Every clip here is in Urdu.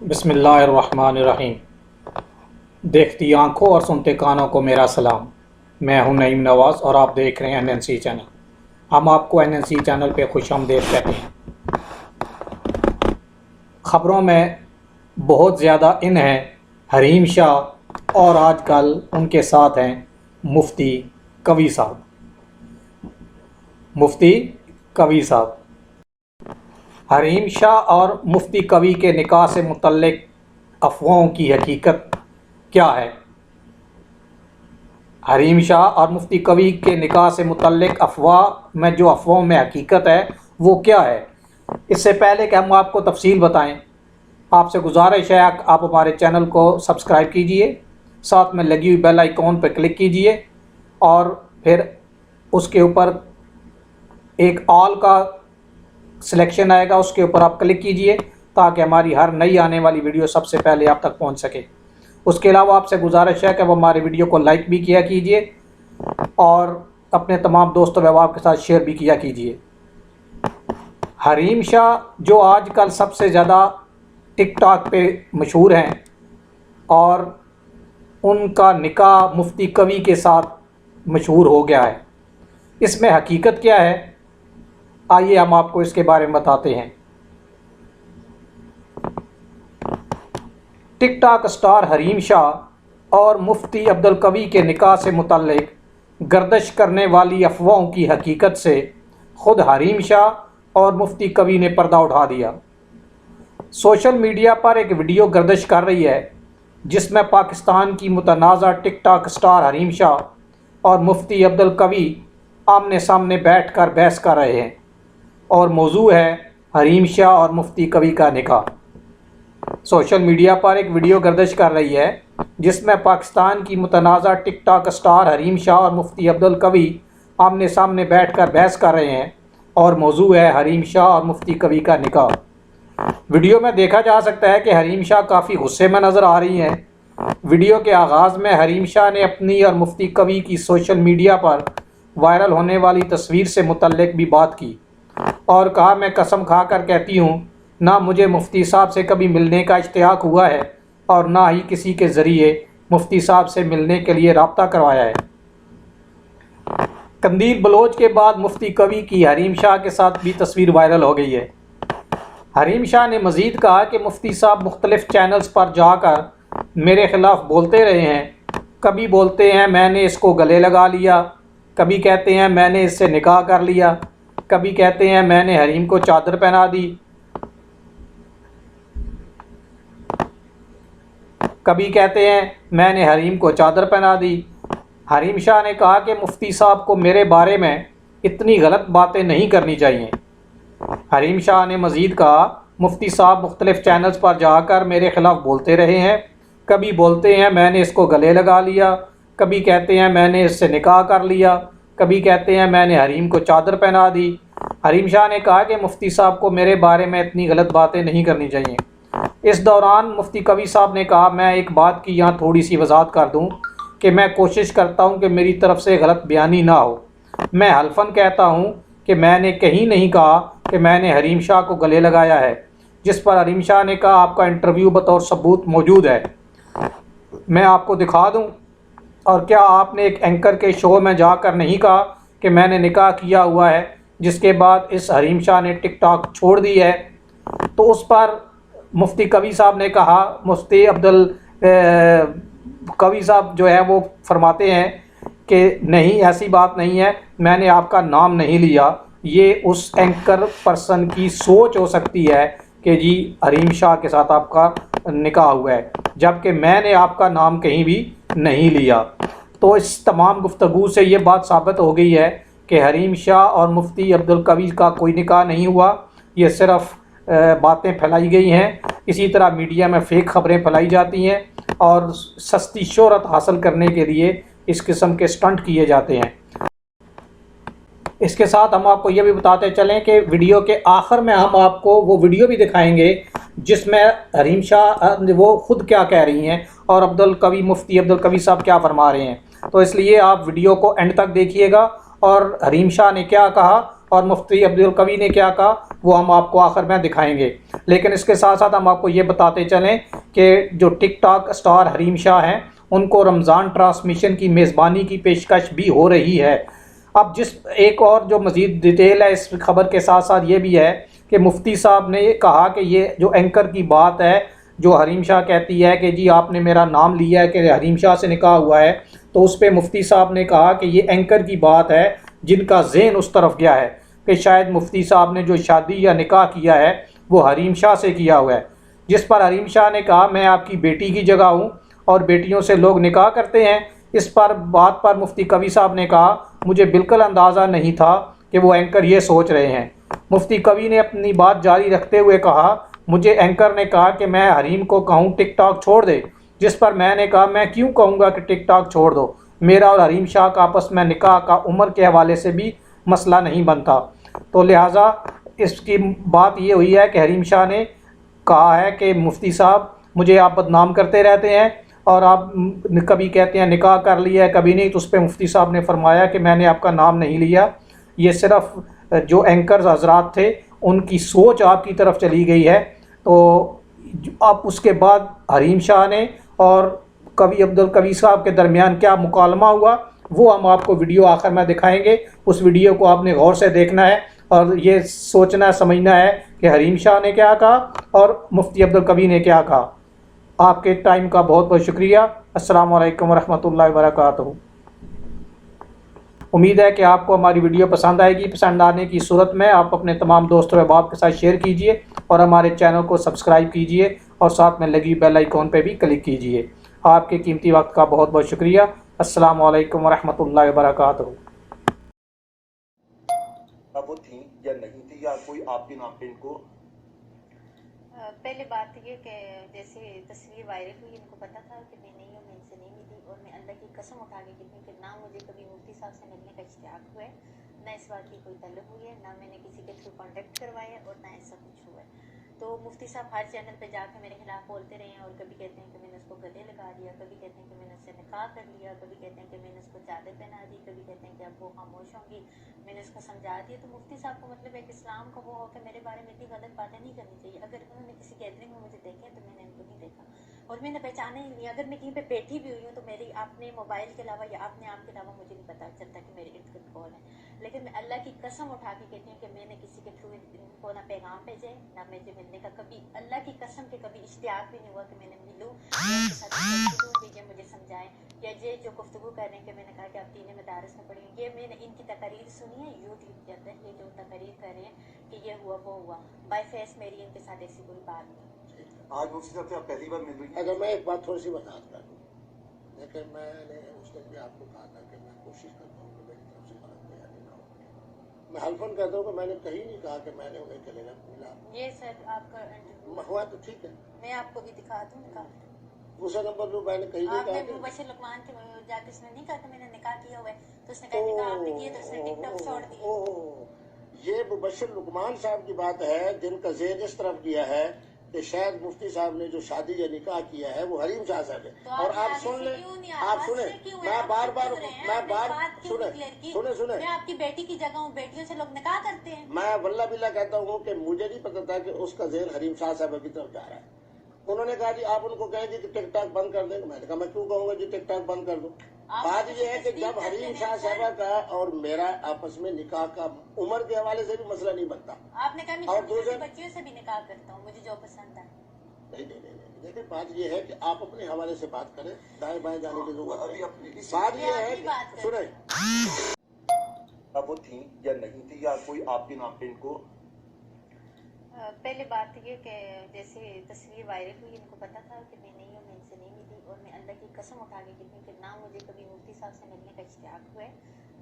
بسم اللہ الرحمن الرحیم۔ دیکھتی آنکھوں اور سنتے کانوں کو میرا سلام۔ میں ہوں نعیم نواز اور آپ دیکھ رہے ہیں NNC چینل۔ ہم آپ کو NNC چینل پہ خوش آمدید کہتے ہیں۔ خبروں میں بہت زیادہ ہیں حریم شاہ اور آج کل ان کے ساتھ ہیں مفتی قوی صاحب۔ حریم شاہ اور مفتی قوی کے نکاح سے متعلق افواہوں کی حقیقت کیا ہے؟ حریم شاہ اور مفتی قوی کے نکاح سے متعلق افواہوں میں حقیقت ہے وہ کیا ہے؟ اس سے پہلے کہ ہم آپ کو تفصیل بتائیں، آپ سے گزارش ہے آپ ہمارے چینل کو سبسکرائب کیجئے، ساتھ میں لگی ہوئی بیل آئیکن پر کلک کیجئے اور پھر اس کے اوپر ایک آل کا سلیکشن آئے گا، اس کے اوپر آپ کلک کیجئے تاکہ ہماری ہر نئی آنے والی ویڈیو سب سے پہلے آپ تک پہنچ سکے۔ اس کے علاوہ آپ سے گزارش ہے کہ وہ ہمارے ویڈیو کو لائک بھی کیا کیجئے اور اپنے تمام دوست و احباب کے ساتھ شیئر بھی کیا کیجئے۔ حریم شاہ جو آج کل سب سے زیادہ ٹک ٹاک پہ مشہور ہیں اور ان کا نکاح مفتی قوی کے ساتھ مشہور ہو گیا ہے، اس میں حقیقت کیا ہے؟ آئیے ہم آپ کو اس کے بارے میں بتاتے ہیں۔ ٹک ٹاک اسٹار حریم شاہ اور مفتی عبدالقوی کے نکاح سے متعلق گردش کرنے والی افواہوں کی حقیقت سے خود حریم شاہ اور مفتی قوی نے پردہ اٹھا دیا۔ سوشل میڈیا پر ایک ویڈیو گردش کر رہی ہے جس میں پاکستان کی متنازع ٹک ٹاک اسٹار حریم شاہ اور مفتی عبدالقوی آمنے سامنے بیٹھ کر بحث کر رہے ہیں اور موضوع ہے حریم شاہ اور مفتی قوی کا نکاح۔ سوشل میڈیا پر ایک ویڈیو گردش کر رہی ہے جس میں پاکستان کی متنازع ٹک ٹاک اسٹار حریم شاہ اور مفتی عبدالقوی آمنے سامنے بیٹھ کر بحث کر رہے ہیں اور موضوع ہے حریم شاہ اور مفتی قوی کا نکاح۔ ویڈیو میں دیکھا جا سکتا ہے کہ حریم شاہ کافی غصے میں نظر آ رہی ہیں۔ ویڈیو کے آغاز میں حریم شاہ نے اپنی اور مفتی قوی کی سوشل میڈیا پر وائرل ہونے والی تصویر سے متعلق بھی بات کی اور کہا، میں قسم کھا کر کہتی ہوں نہ مجھے مفتی صاحب سے کبھی ملنے کا اشتیاق ہوا ہے اور نہ ہی کسی کے ذریعے مفتی صاحب سے ملنے کے لیے رابطہ کروایا ہے۔ قندیل بلوچ کے بعد مفتی قوی کی حریم شاہ کے ساتھ بھی تصویر وائرل ہو گئی ہے۔ حریم شاہ نے مزید کہا کہ مفتی صاحب مختلف چینلز پر جا کر میرے خلاف بولتے رہے ہیں، کبھی بولتے ہیں میں نے اس کو گلے لگا لیا، کبھی کہتے ہیں میں نے اس سے نکاح کر لیا، کبھی کہتے ہیں میں نے حریم کو چادر پہنا دی، حریم شاہ نے کہا کہ مفتی صاحب کو میرے بارے میں اتنی غلط باتیں نہیں کرنی چاہیے۔ حریم شاہ نے مزید کہا، مفتی صاحب مختلف چینلز پر جا کر میرے خلاف بولتے رہے ہیں، کبھی بولتے ہیں میں نے اس کو گلے لگا لیا، کبھی کہتے ہیں میں نے اس سے نکاح کر لیا، کبھی کہتے ہیں میں نے حریم کو چادر پہنا دی۔ حریم شاہ نے کہا کہ مفتی صاحب کو میرے بارے میں اتنی غلط باتیں نہیں کرنی چاہیے۔ اس دوران مفتی قوی صاحب نے کہا، میں ایک بات کی یہاں تھوڑی سی وضاحت کر دوں کہ میں کوشش کرتا ہوں کہ میری طرف سے غلط بیانی نہ ہو۔ میں حلفاً کہتا ہوں کہ میں نے کہیں نہیں کہا کہ میں نے حریم شاہ کو گلے لگایا ہے، جس پر حریم شاہ نے کہا آپ کا انٹرویو بطور ثبوت موجود ہے، میں آپ کو دکھا دوں، اور کیا آپ نے ایک اینکر کے شو میں جا کر نہیں کہا کہ میں نے نکاح کیا ہوا ہے، جس کے بعد اس حریم شاہ نے ٹک ٹاک چھوڑ دی ہے؟ تو اس پر مفتی قوی صاحب نے کہا، مفتی قوی صاحب جو ہے وہ فرماتے ہیں کہ نہیں، ایسی بات نہیں ہے، میں نے آپ کا نام نہیں لیا، یہ اس اینکر پرسن کی سوچ ہو سکتی ہے کہ جی حریم شاہ کے ساتھ آپ کا نکاح ہوا ہے، جبکہ میں نے آپ کا نام کہیں بھی نہیں لیا۔ تو اس تمام گفتگو سے یہ بات ثابت ہو گئی ہے کہ حریم شاہ اور مفتی عبدالقوی کا کوئی نکاح نہیں ہوا، یہ صرف باتیں پھیلائی گئی ہیں۔ اسی طرح میڈیا میں فیک خبریں پھیلائی جاتی ہیں اور سستی شہرت حاصل کرنے کے لیے اس قسم کے سٹنٹ کیے جاتے ہیں۔ اس کے ساتھ ہم آپ کو یہ بھی بتاتے چلیں کہ ویڈیو کے آخر میں ہم آپ کو وہ ویڈیو بھی دکھائیں گے جس میں حریم شاہ وہ خود کیا کہہ رہی ہیں اور مفتی عبدالقوی صاحب کیا فرما رہے ہیں۔ تو اس لیے آپ ویڈیو کو اینڈ تک دیکھیے گا اور حریم شاہ نے کیا کہا اور مفتی عبدالقوی نے کیا کہا وہ ہم آپ کو آخر میں دکھائیں گے۔ لیکن اس کے ساتھ ساتھ ہم آپ کو یہ بتاتے چلیں کہ جو ٹک ٹاک اسٹار حریم شاہ ہیں ان کو رمضان ٹرانسمیشن کی میزبانی کی پیشکش بھی ہو رہی ہے۔ اب جس ایک اور جو مزید ڈیٹیل ہے اس خبر کے ساتھ ساتھ یہ بھی ہے کہ مفتی صاحب نے کہا کہ یہ جو اینکر کی بات ہے جو حریم شاہ کہتی ہے کہ جی آپ نے میرا نام لیا ہے کہ حریم شاہ سے نکاح ہوا ہے، تو اس پہ مفتی صاحب نے کہا کہ یہ اینکر کی بات ہے جن کا ذہن اس طرف گیا ہے کہ شاید مفتی صاحب نے جو شادی یا نکاح کیا ہے وہ حریم شاہ سے کیا ہوا ہے، جس پر حریم شاہ نے کہا میں آپ کی بیٹی کی جگہ ہوں اور بیٹیوں سے لوگ نکاح کرتے ہیں۔ اس پر بات پر مفتی قوی صاحب نے کہا مجھے بالکل اندازہ نہیں تھا کہ وہ اینکر یہ سوچ رہے ہیں۔ مفتی قوی نے اپنی بات جاری رکھتے ہوئے کہا مجھے اینکر نے کہا کہ میں حریم کو کہوں ٹک ٹاک چھوڑ دے، جس پر میں نے کہا میں کیوں کہوں گا کہ ٹک ٹاک چھوڑ دو، میرا اور حریم شاہ کا آپس میں نکاح کا عمر کے حوالے سے بھی مسئلہ نہیں بنتا۔ تو لہٰذا اس کی بات یہ ہوئی ہے کہ حریم شاہ نے کہا ہے کہ مفتی صاحب مجھے آپ بدنام کرتے رہتے ہیں اور آپ کبھی کہتے ہیں نکاح کر لیا ہے کبھی نہیں، تو اس پہ مفتی صاحب نے فرمایا کہ میں نے آپ کا نام نہیں لیا، یہ صرف جو اینکرز حضرات تھے ان کی سوچ آپ کی طرف چلی گئی ہے۔ تو اب اس کے بعد حریم شاہ نے اور قوی عبدالقوی صاحب کے درمیان کیا مکالمہ ہوا وہ ہم آپ کو ویڈیو آخر میں دکھائیں گے۔ اس ویڈیو کو آپ نے غور سے دیکھنا ہے اور یہ سوچنا سمجھنا ہے کہ حریم شاہ نے کیا کہا اور مفتی عبدالقوی نے کیا کہا۔ آپ کے ٹائم کا بہت بہت شکریہ۔ السلام علیکم ورحمۃ اللہ وبرکاتہ۔ امید ہے کہ آپ کو ہماری ویڈیو پسند آئے گی۔ پسند آنے کی صورت میں آپ اپنے تمام دوست و احباب کے ساتھ شیئر کیجئے اور ہمارے چینل کو سبسکرائب کیجئے اور ساتھ میں لگی بیل آئیکن پہ بھی کلک کیجئے۔ آپ کے قیمتی وقت کا بہت بہت شکریہ۔ السلام علیکم ورحمۃ اللہ وبرکاتہ۔ اب وہ تھیں یا نہیں تھی یا کوئی آپ کے نام پہ ان کو؟ پہلے بات یہ کہ جیسے تصویر وائرل ہوئی ان کو پتا تھا کہ میں نہیں ہوں، میں ان سے نہیں ملی اور میں اللہ کی قسم اٹھا کے کہتی ہوں کہ نہ مجھے کبھی مفتی صاحب سے ملنے کا اشتیاق ہوا ہے، نہ اس بات کی کوئی طلب ہوئی ہے، نہ میں نے کسی کے تھرو کانٹیکٹ کروایا ہے اور نہ ایسا کچھ ہوا ہے۔ تو مفتی صاحب ہر چینل پہ جا کے میرے خلاف بولتے رہے ہیں اور کبھی کہتے ہیں کہ میں نے اس کو گلے لگا دیا، کبھی کہتے ہیں کہ میں نے اس سے نکاح کر لیا، کبھی کہتے ہیں کہ میں نے اس کو چادر پہنا دی، کبھی کہتے ہیں کہ اب وہ خاموش ہوں گی، میں نے اس کو سمجھا دیا۔ تو مفتی صاحب کو مطلب ہے کہ اسلام کا وہ ہو کہ میرے بارے میں اتنی غلط باتیں نہیں کرنی چاہیے۔ اگر انہوں نے کسی گیدرنگ میں مجھے دیکھا تو میں نے ان کو نہیں دیکھا اور میں نے پہچانا ہی نہیں۔ اگر میں کہیں پہ بیٹھی بھی ہوئی ہوں تو میری اپنے موبائل کے علاوہ یا اپنے آپ کے علاوہ مجھے نہیں پتا چلتا کہ میرے ارد گرد کون ہے۔ لیکن میں اللہ کی قسم اٹھا کے کہتی ہوں کہ میں نے کسی کے تھرو ان کو نہ پیغام بھیجے نہ مجھے ملنے کا کبھی اللہ کی قسم کے کبھی اشتیاق بھی نہیں ہوا کہ میں نے ملوں یا ان کے ساتھ گفتگو کہ یہ مجھے سمجھائیں یا یہ جو گفتگو کر رہے ہیں کہ میں نے کہا کہ آپ دین مدارس میں پڑھی ہوں، یہ میں نے ان کی تقاریر سنی ہے یوٹیوب کے اندر، یہ جو تقاریر کر رہے ہیں کہ یہ ہوا وہ ہوا، بائی فیس میری ان کے ساتھ ایسی کوئی بات نہیں۔ آج مفتی صاحب سے آپ پہلی بار مل رہی ہیں؟ اگر میں ایک بات تھوڑی سی وضاحت کر دوں، لیکن میں نے اس دن بھی آپ کو کہا تھا کہ میں کوشش کرتا ہوں کہ میری طرف سے غلط بیانی نہ ہو۔ میں حلفاً کہتا ہوں کہ میں نے کہیں نہیں کہا کہ میں نے انہیں گلے ملا۔ یہ سر آپ کا انٹرویو ہوا تو ٹھیک ہے، میں آپ کو بھی دکھا دوں نکال۔ دوسرا نمبر لوں میں نے کہیں نہیں آپ نے کہا کہ مبشر لقمان کے جا کے اس نے نہیں کہا کہ میں نے نکاح کیا ہوا ہے، تو اس نے کہا نکاح آپ نے کیا تو اس نے ٹک ٹاک چھوڑ دیا۔ یہ مبشر لقمان صاحب کی بات ہے جن کا ذہن اس طرف گیا ہے کہ شاید مفتی صاحب نے جو شادی یا نکاح کیا ہے وہ حریم شاہ صاحب ہے۔ اور آپ سن لیں، آپ سنیں، میں بار بار سنیں میں آپ کی بیٹی کی جگہ ہوں، بیٹیوں سے لوگ نکاح کرتے ہیں۔ میں واللہ باللہ کہتا ہوں کہ مجھے نہیں پتا تھا کہ اس کا ذہن حریم شاہ صاحب کی طرف جا رہا ہے۔ انہوں نے کہا جی آپ ان کو کہیں گے کہ ٹک ٹاک بند کر دیں، میں نے کہا میں کیوں کہوں گا جی ٹک ٹاک بند کر دوں۔ بات یہ ہے کہ جب حریم شاہ صاحبہ کا اور میرا آپس میں نکاح کا عمر کے حوالے سے بھی مسئلہ نہیں بنتا۔ آپ نے کہا میں چھوٹی بچیوں سے بھی نکاح کرتا ہوں، مجھے جو پسند ہے۔ نہیں، دیکھیں بات یہ ہے کہ آپ اپنے حوالے سے بات کریں، دائیں بائیں جانے کی ضرورت ہے۔ بات یہ ہے کہ سنیں، اب وہ تھیں یا نہیں تھی یا کوئی آپ کے نام پہ ان کو؟ پہلے بات یہ کہ جیسے تصویر وائرل ہوئی ان کو پتا تھا کہ میں نہیں ہوں، میں ان سے نہیں ملی اور میں اللہ کی قسم اٹھا کے کہتی ہوں کہ نہ مجھے کبھی مفتی صاحب سے ملنے کا اشتیاق ہوا ہے،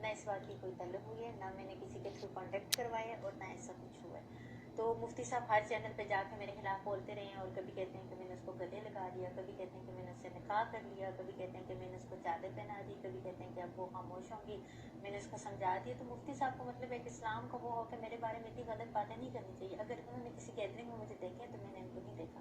نہ اس بات کی کوئی طلب ہوئی ہے، نہ میں نے کسی کے تھرو کانٹیکٹ کروایا ہے اور نہ ایسا کچھ ہوا ہے۔ تو مفتی صاحب ہر چینل پہ جا کے میرے خلاف بولتے رہے ہیں اور کبھی کہتے ہیں کہ میں نے اس کو گلے لگا دیا، کبھی کہتے ہیں کہ میں نے اس سے نکاح کر لیا، کبھی کہتے ہیں کہ میں نے اس کو چادر پہنا دی، کبھی کہتے ہیں کہ اب وہ خاموش ہوں گی، میں نے اس کو سمجھا دیا۔ تو مفتی صاحب کو مطلب ہے کہ اسلام کا وہ ہو کہ میرے بارے میں اتنی غلط باتیں نہیں کرنی چاہیے۔ اگر انہوں نے کسی گیدرنگ میں مجھے دیکھا تو میں نے ان کو نہیں دیکھا